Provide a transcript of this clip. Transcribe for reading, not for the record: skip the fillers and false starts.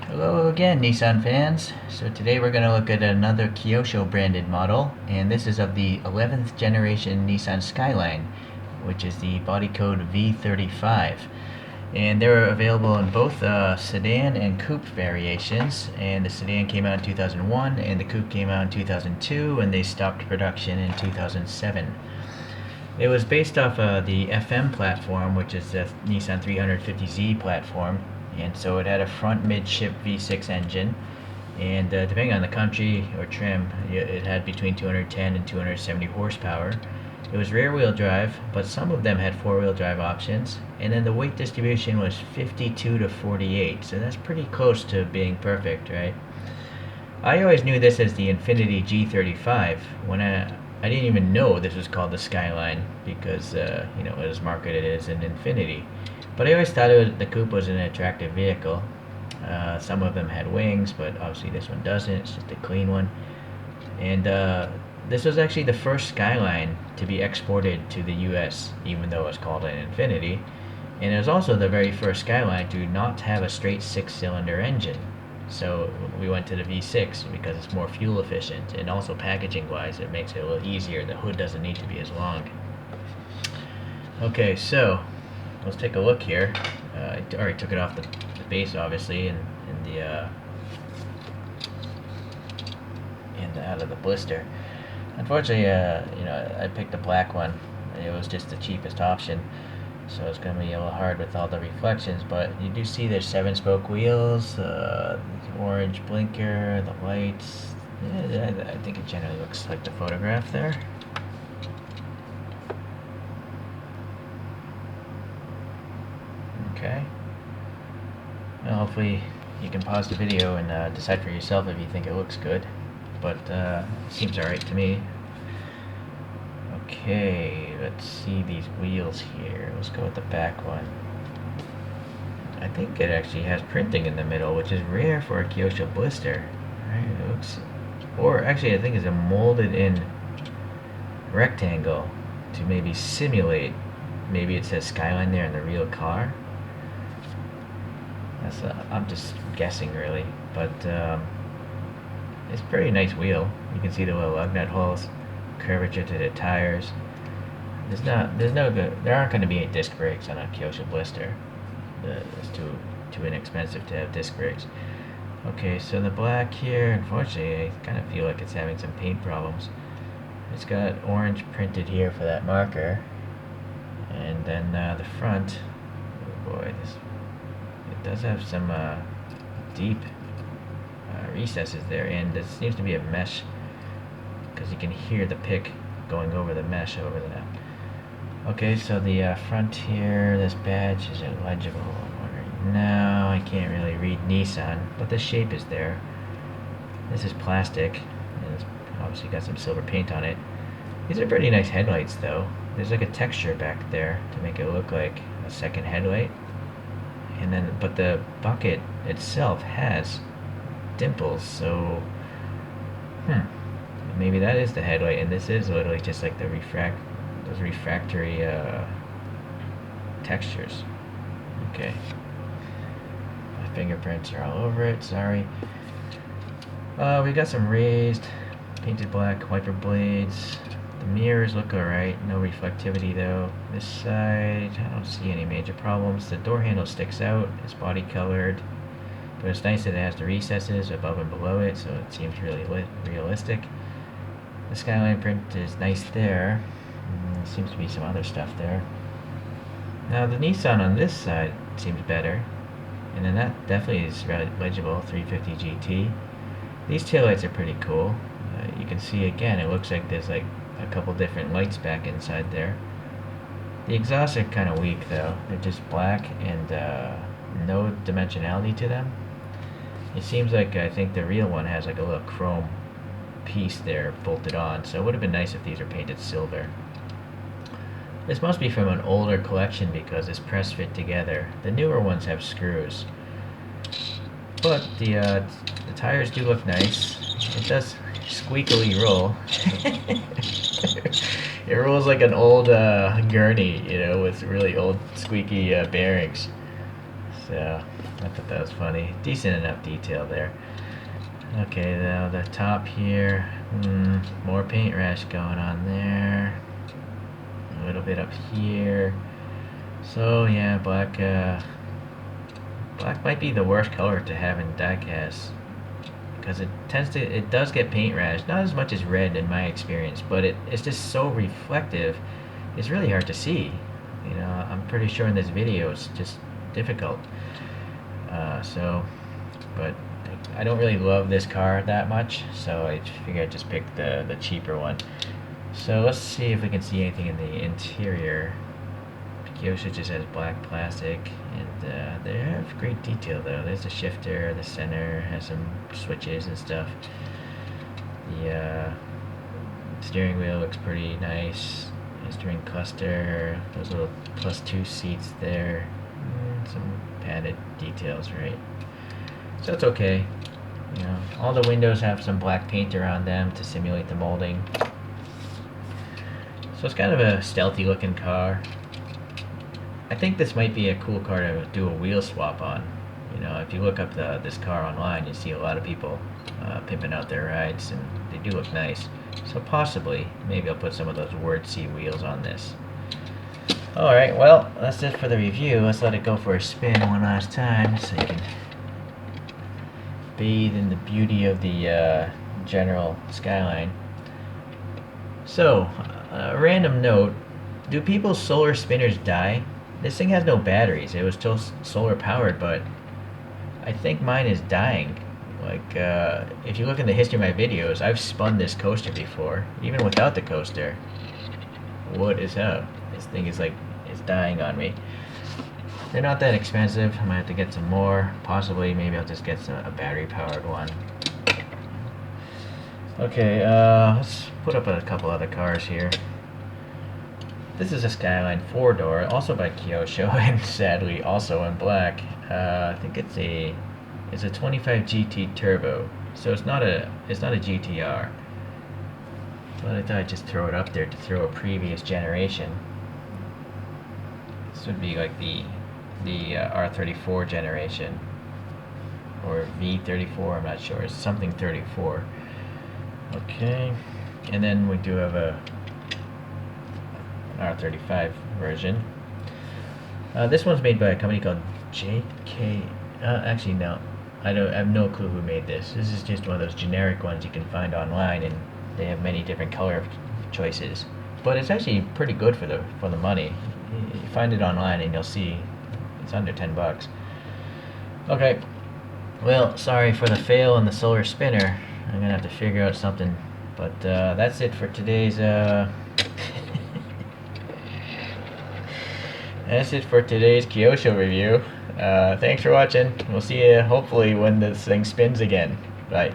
Hello again, Nissan fans. So today we're going to look at another Kyosho branded model, and this is of the 11th generation Nissan Skyline, which is the body code V35. And they're available in both sedan and coupe variations, and the sedan came out in 2001 and the coupe came out in 2002, and they stopped production in 2007. It was based off the FM platform, which is the Nissan 350Z platform, and so it had a front midship V6 engine, and depending on the country or trim, it had between 210 and 270 horsepower. It was rear-wheel drive, but some of them had four-wheel drive options, and then the weight distribution was 52 to 48, so that's pretty close to being perfect, right? I always knew this as the Infiniti G35 when I didn't even know this was called the Skyline because it was marketed as an Infiniti. But I always thought the coupe was an attractive vehicle. Some of them had wings, but obviously this one doesn't. It's just a clean one. And this was actually the first Skyline to be exported to the U.S., even though it was called an Infiniti. And it was also the very first Skyline to not have a straight six-cylinder engine. So we went to the V6 because it's more fuel efficient, and also packaging wise it makes it a little easier. The hood doesn't need to be as long. Okay, so let's take a look here. I already took it off the base obviously, and out of the blister. Unfortunately, I picked the black one. It was just the cheapest option, so it's going to be a little hard with all the reflections, but you do see there's 7-spoke wheels, orange blinker, the lights. Yeah, I think it generally looks like the photograph there. Okay. Well, hopefully you can pause the video and decide for yourself if you think it looks good, but it seems alright to me. Okay, let's see these wheels here. Let's go with the back one. I think it actually has printing in the middle, which is rare for a Kyosho blister. Right? It looks, or actually I think it's a molded in rectangle to maybe simulate. Maybe it says Skyline there in the real car. That's I'm just guessing really, but it's a pretty nice wheel. You can see the little lug nut holes, curvature to the tires. There aren't going to be any disc brakes on a Kyosho blister. It's too inexpensive to have disc brakes. Okay, so the black here, unfortunately, I kind of feel like it's having some paint problems. It's got orange printed here for that marker, and then the front. Oh boy, it does have some deep recesses there, and there seems to be a mesh because you can hear the pick going over the mesh over that. Okay, so the front here, this badge is illegible. I'm wondering now, I can't really read Nissan, but the shape is there. This is plastic, and it's obviously got some silver paint on it. These are pretty nice headlights though. There's like a texture back there to make it look like a second headlight. And then, but the bucket itself has dimples, so maybe that is the headlight, and this is literally just like the those refractory textures. Okay, my fingerprints are all over it. Sorry. We got some raised, painted black wiper blades. The mirrors look alright. No reflectivity though. This side, I don't see any major problems. The door handle sticks out. It's body colored. But it's nice that it has the recesses above and below it, so it seems really realistic. The Skyline print is nice there. There seems to be some other stuff there. Now the Nissan on this side seems better, and then that definitely is legible, 350 GT. These taillights are pretty cool. You can see again, it looks like there's like a couple different lights back inside there. The exhausts are kind of weak though. They're just black and no dimensionality to them. It seems like I think the real one has like a little chrome piece there bolted on, so it would have been nice if these were painted silver. This must be from an older collection because it's press fit together. The newer ones have screws, but the tires do look nice. It does squeakily roll. It rolls like an old gurney, with really old squeaky bearings. So I thought that was funny. Decent enough detail there. Okay, now the top here, more paint rash going on there. A little bit up here. So yeah, black might be the worst color to have in diecast, because it does get paint rash. Not as much as red in my experience, but it's just so reflective. It's really hard to see. You know, I'm pretty sure in this video it's just difficult. But I don't really love this car that much, so I figured I'd just pick the cheaper one. So let's see if we can see anything in the interior. Kyosho just has black plastic, and they have great detail though. There's the shifter, the center has some switches and stuff. The steering wheel looks pretty nice. Steering cluster, those little +2 seats there, some padded details, right? So it's okay. You know, all the windows have some black paint around them to simulate the molding. So it's kind of a stealthy looking car. I think this might be a cool car to do a wheel swap on. You know, if you look up this car online, you see a lot of people pimping out their rides, and they do look nice. So possibly, maybe I'll put some of those Word C wheels on this. Alright, well, that's it for the review. Let's let it go for a spin one last time so you can bathe in the beauty of the general Skyline. So, a random note, do people's solar spinners die? This thing has no batteries. It was still solar powered, but I think mine is dying. Like, if you look in the history of my videos, I've spun this coaster before, even without the coaster. What is up? This thing is like, it's dying on me. They're not that expensive. I might have to get some more. Possibly, maybe I'll just get a battery-powered one. Okay, let's put up a couple other cars here. This is a Skyline 4-door, also by Kyosho, and sadly also in black. I think it's a 25 GT Turbo, so it's not a GTR. But I thought I'd just throw it up there to throw a previous generation. This would be like the R34 generation, or V34. I'm not sure. It's something 34. Okay, and then we do have an R35 version. This one's made by a company called JK. Actually, no. I have no clue who made this. This is just one of those generic ones you can find online, and they have many different color choices. But it's actually pretty good for the money. You find it online and you'll see it's under 10 bucks. Okay. Well, sorry for the fail on the solar spinner. I'm gonna have to figure out something. But that's it for today's that's it for today's Kyosho review. Thanks for watching. We'll see you hopefully when this thing spins again. Bye.